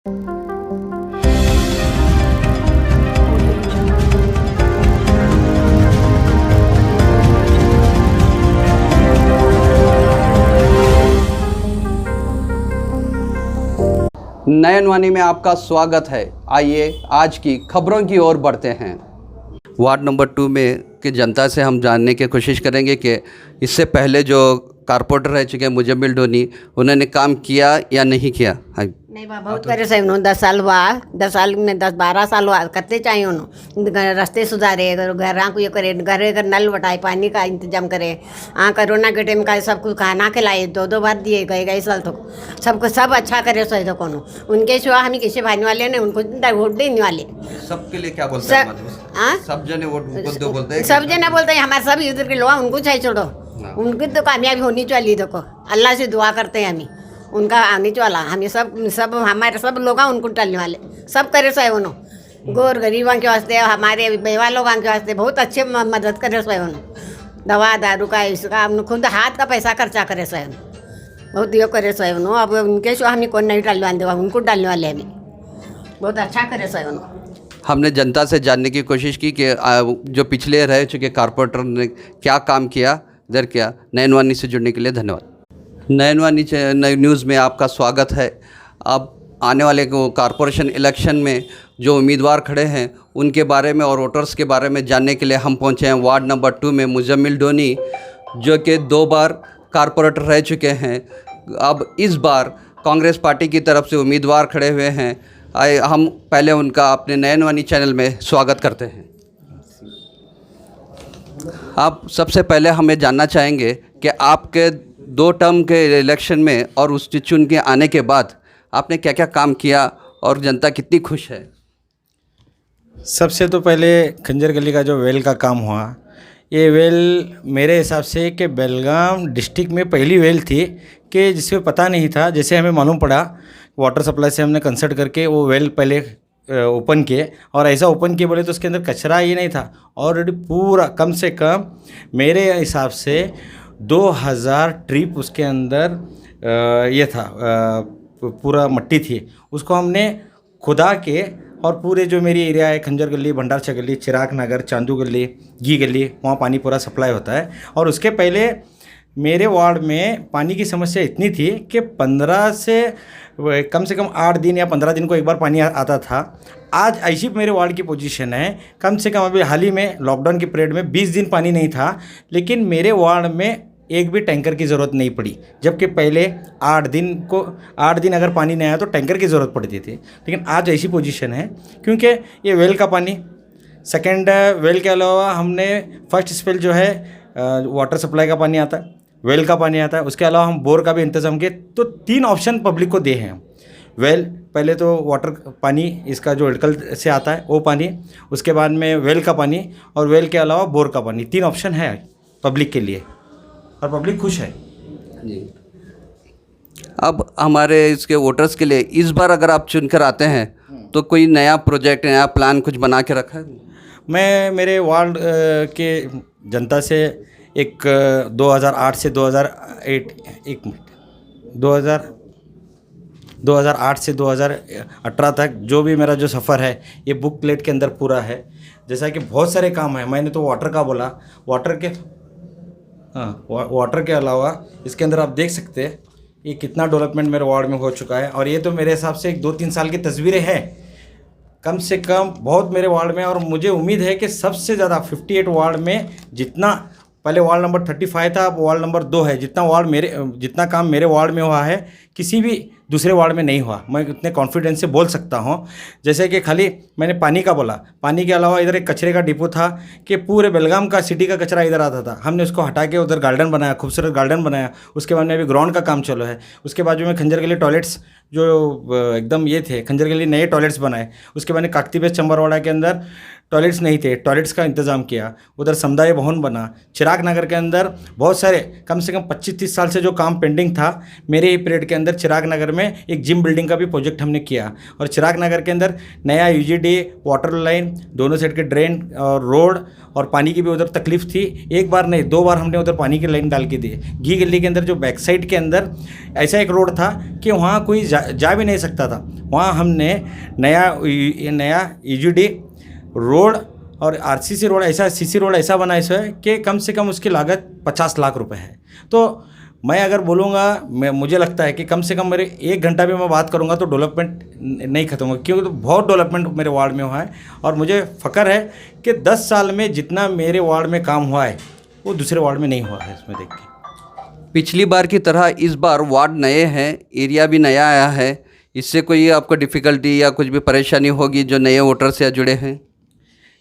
नयन वाणी में आपका स्वागत है। आइए आज की खबरों की ओर बढ़ते हैं। वार्ड नंबर 2 में की जनता से हम जानने की कोशिश करेंगे कि इससे पहले जो कारपोरेटर रह चुके हैं मुजम्मिल डोनी, उन्होंने काम किया या नहीं किया। नहीं बा बहुत करे से उन्होंने 10 साल हुआ, 10 साल में 10-12 साल हुआ करते चाहिए उन्होंने। रास्ते सुधारे, घर को ये करे, घर घर नल बटाए, पानी का इंतजाम करे। कोरोना के टाइम का सब कुछ खाना खिलाए, 2 बार दिए गए साल तो सबको सब अच्छा करे सही तो कौन उनके सिवा हम किसी भाने वाले ने उनको वोट देने वाले। सबके लिए क्या बोलते हैं? सब जने वोट बोलते हैं, सब जने बोलते हैं हमारे सब इधर के लोग उनको चाहिए छोड़ो, उनकी तो कामयाबी होनी चाहिए। देखो अल्लाह से दुआ करते हैं हमें उनका आने वाला, हमें सब हमारे सब लोग उनको टालने वाले सब करे सो उन्होंने। गोर गरीबों के वास्ते, हमारे बेवा लोगों के वास्ते बहुत अच्छे मदद करे सो उन्होंने। दवा दारू का इसका खुद हाथ का पैसा खर्चा करे सो बहुत यो करे सो उन्होंने। अब उनके सो हमें कौन नहीं डालने वाले, उनको डालने वाले हमें बहुत अच्छा करे सो उन्होंने। हमने जनता से जानने की कोशिश की कि जो पिछले रह चुके कारपोरेटर ने क्या काम किया, इधर क्या। नयन वाणी से जुड़ने के लिए धन्यवाद। नयन वाणी न्यूज़ में आपका स्वागत है। अब आने वाले कारपोरेशन इलेक्शन में जो उम्मीदवार खड़े हैं उनके बारे में और वोटर्स के बारे में जानने के लिए हम पहुंचे हैं वार्ड नंबर 2 में। मुजम्मिल डोनी जो कि 2 बार कारपोरेटर रह चुके हैं, अब इस बार कांग्रेस पार्टी की तरफ से उम्मीदवार खड़े हुए हैं। आइए हम पहले उनका अपने नयन वाणी चैनल में स्वागत करते हैं। आप सबसे पहले हमें जानना चाहेंगे कि आपके 2 टर्म के इलेक्शन में और उस चुन के आने के बाद आपने क्या क्या काम किया और जनता कितनी खुश है। सबसे तो पहले खंजर गली का जो वेल का काम हुआ, ये वेल मेरे हिसाब से कि बेलगाम डिस्ट्रिक्ट में पहली वेल थी कि जिसमें पता नहीं था। जैसे हमें मालूम पड़ा वाटर सप्लाई से हमने कंसल्ट करके वो वेल पहले ओपन किए, और ऐसा ओपन किए बोले तो उसके अंदर कचरा ही नहीं था। ऑलरेडी पूरा कम से कम मेरे हिसाब से 2000 ट्रिप उसके अंदर ये था, पूरा मट्टी थी। उसको हमने खुदा के, और पूरे जो मेरी एरिया है खंजर गली, भंडारचा गली, चिराग नगर, चांदू गली, घी गली, वहाँ पानी पूरा सप्लाई होता है। और उसके पहले मेरे वार्ड में पानी की समस्या इतनी थी कि 15 से कम 8 दिन या 15 दिन को एक बार पानी आता था। आज ऐसी मेरे वार्ड की पोजीशन है, कम से कम अभी हाल ही में लॉकडाउन की पीरियड में 20 दिन पानी नहीं था, लेकिन मेरे वार्ड में एक भी टैंकर की ज़रूरत नहीं पड़ी। जबकि पहले 8 दिन अगर पानी नहीं आया तो टैंकर की ज़रूरत पड़ती थी। लेकिन आज ऐसी पोजीशन है क्योंकि ये वेल का पानी, सेकेंड वेल के अलावा हमने फर्स्ट स्पेल जो है वाटर सप्लाई का पानी आता है, वेल का पानी आता है, उसके अलावा हम बोर का भी इंतज़ाम किए। तो 3 ऑप्शन पब्लिक को दे हैं। वेल पहले तो वाटर पानी इसका जो एडकल से आता है वो पानी, उसके बाद में वेल का पानी, और वेल के अलावा बोर का पानी। 3 ऑप्शन है पब्लिक के लिए और पब्लिक खुश है जी। अब हमारे इसके वोटर्स के लिए इस बार अगर आप चुनकर आते हैं तो कोई नया प्रोजेक्ट, नया प्लान कुछ बना के रखा है? मैं मेरे वार्ड के जनता से एक 2008 से 2018 तक जो भी मेरा जो सफ़र है ये बुक प्लेट के अंदर पूरा है। जैसा कि बहुत सारे काम है, मैंने तो वाटर का बोला, वाटर के अलावा इसके अंदर आप देख सकते हैं ये कितना डेवलपमेंट मेरे वार्ड में हो चुका है। और ये तो मेरे हिसाब से 2-3 साल की तस्वीरें हैं कम से कम बहुत मेरे वार्ड में। और मुझे उम्मीद है कि सबसे ज़्यादा 58 वार्ड में, जितना पहले वार्ड नंबर 35 था, अब वार्ड नंबर 2 है, जितना काम मेरे वार्ड में हुआ है किसी भी दूसरे वार्ड में नहीं हुआ। मैं इतने कॉन्फिडेंस से बोल सकता हूँ। जैसे कि खाली मैंने पानी का बोला, पानी के अलावा इधर एक कचरे का डिपो था कि पूरे बेलगाम का सिटी का कचरा इधर आता था, हमने उसको हटा के उधर गार्डन बनाया, खूबसूरत गार्डन बनाया। उसके बाद में अभी ग्राउंड का काम चालू है। उसके बाजू में खंजर गली टॉयलेट्स जो एकदम ये थे, खंजर गली नए टॉयलेट्स बनाए। उसके बाद काकती बेस चंबरवाड़ा के अंदर टॉयलेट्स नहीं थे, टॉयलेट्स का इंतज़ाम किया। उधर समुदाय भवन बना। चिराग नगर के अंदर बहुत सारे कम से कम 25-30 साल से जो काम पेंडिंग था मेरे ही पीरियड के अंदर अंदर चिराग नगर में एक जिम बिल्डिंग का भी प्रोजेक्ट हमने किया, और चिराग नगर के अंदर नया यूजीडी, वाटर लाइन, दोनों साइड के ड्रेन और रोड और पानी की भी उधर तकलीफ थी। एक बार नहीं 2 बार हमने उधर पानी की लाइन डाल के दी। घी गली के अंदर जो बैक साइड के अंदर ऐसा एक रोड था कि वहाँ कोई जा भी नहीं सकता था, वहाँ हमने नया यूजीडी रोड और आरसीसी रोड, ऐसा सीसी रोड ऐसा बनाया है कि कम से कम उसकी लागत 50 लाख रुपए है। तो मैं अगर बोलूँगा, मुझे लगता है कि कम से कम मेरे 1 घंटा भी मैं बात करूँगा तो डेवलपमेंट नहीं खत्म होगा, क्योंकि तो बहुत डेवलपमेंट मेरे वार्ड में हुआ है। और मुझे फ़ख्र है कि 10 साल में जितना मेरे वार्ड में काम हुआ है वो दूसरे वार्ड में नहीं हुआ है। इसमें देख के पिछली बार की तरह इस बार वार्ड नए हैं, एरिया भी नया आया है, इससे कोई आपको डिफ़िकल्टी या कुछ भी परेशानी होगी जो नए वोटर से जुड़े हैं?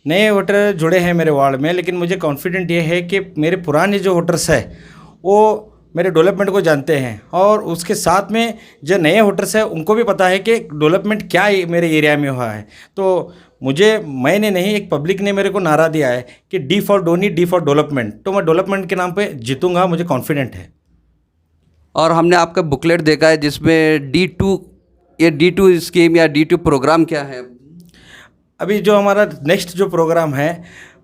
नए वोटर जुड़े हैं मेरे वार्ड में, लेकिन मुझे कॉन्फिडेंट ये है कि मेरे पुराने जो वोटर्स हैं वो मेरे डेवलपमेंट को जानते हैं, और उसके साथ में जो नए वोटर्स हैं उनको भी पता है कि डेवलपमेंट क्या मेरे एरिया में हुआ है। तो मैंने नहीं, एक पब्लिक ने मेरे को नारा दिया है कि D for Dhoni, D for development. तो मैं डेवलपमेंट के नाम पे जीतूंगा, मुझे कॉन्फिडेंट है। और हमने आपका बुकलेट देखा है जिसमें D2, ये D2 स्कीम या D2 प्रोग्राम क्या है? अभी जो हमारा नेक्स्ट जो प्रोग्राम है,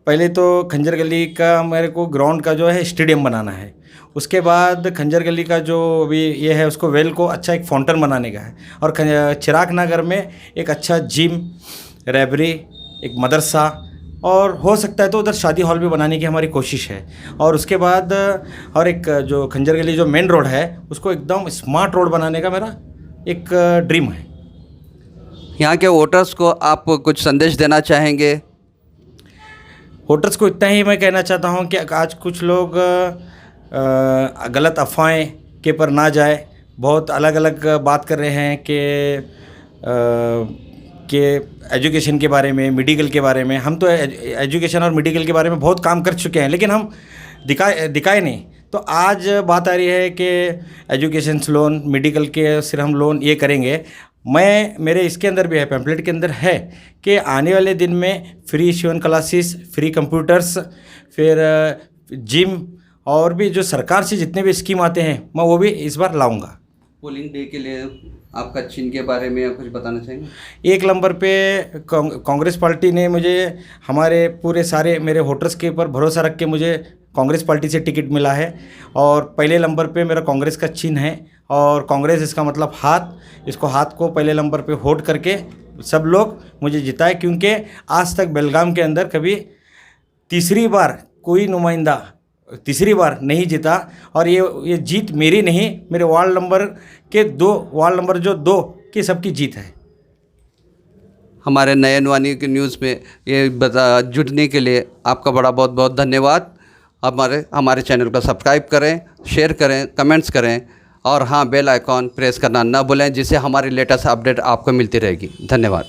पहले तो खंजर गली का मेरे को ग्राउंड का जो है स्टेडियम बनाना है। उसके बाद खंजर गली का जो अभी ये है उसको वेल को अच्छा एक फाउंटेन बनाने का है, और चिराग नगर में एक अच्छा जिम, लाइब्रेरी, एक मदरसा, और हो सकता है तो उधर शादी हॉल भी बनाने की हमारी कोशिश है। और उसके बाद और एक जो खंजर गली जो मेन रोड है उसको एकदम स्मार्ट रोड बनाने का मेरा एक ड्रीम है। यहाँ के वोटर्स को आप कुछ संदेश देना चाहेंगे? वोटर्स को इतना ही मैं कहना चाहता हूँ कि आज कुछ लोग गलत अफवाहें के पर ना जाए, बहुत अलग अलग बात कर रहे हैं कि एजुकेशन के बारे में, मेडिकल के बारे में। हम तो एजुकेशन और मेडिकल के बारे में बहुत काम कर चुके हैं, लेकिन हम दिखाए नहीं। तो आज बात आ रही है कि एजुकेशन लोन, मेडिकल के सिर्फ हम लोन ये करेंगे। मेरे इसके अंदर भी है, पैम्पलेट के अंदर है कि आने वाले दिन में free sewing classes, free computers, फिर जिम, और भी जो सरकार से जितने भी स्कीम आते हैं मैं वो भी इस बार लाऊंगा। पोलिंग डे के लिए आपका चिन्ह के बारे में कुछ बताना चाहेंगे? 1 नंबर पे कांग्रेस पार्टी ने मुझे, हमारे पूरे सारे मेरे वोटर्स के ऊपर भरोसा रख के मुझे कांग्रेस पार्टी से टिकट मिला है, और पहले नंबर पे मेरा कांग्रेस का चिन्ह है, और कांग्रेस इसका मतलब हाथ। इसको हाथ को पहले नंबर पे वोट करके सब लोग मुझे जिताए, क्योंकि आज तक बेलगाम के अंदर कभी तीसरी बार कोई नुमाइंदा तीसरी बार नहीं जीता। और ये जीत मेरी नहीं, मेरे वार्ड नंबर जो 2 की सबकी जीत है। हमारे नयनवाणी की न्यूज़ में ये जुड़ने के लिए आपका बहुत बहुत धन्यवाद। हमारे चैनल को सब्सक्राइब करें, शेयर करें, कमेंट्स करें, और हाँ, बेल आइकॉन प्रेस करना ना भूलें, जिससे हमारी लेटेस्ट अपडेट आपको मिलती रहेगी। धन्यवाद।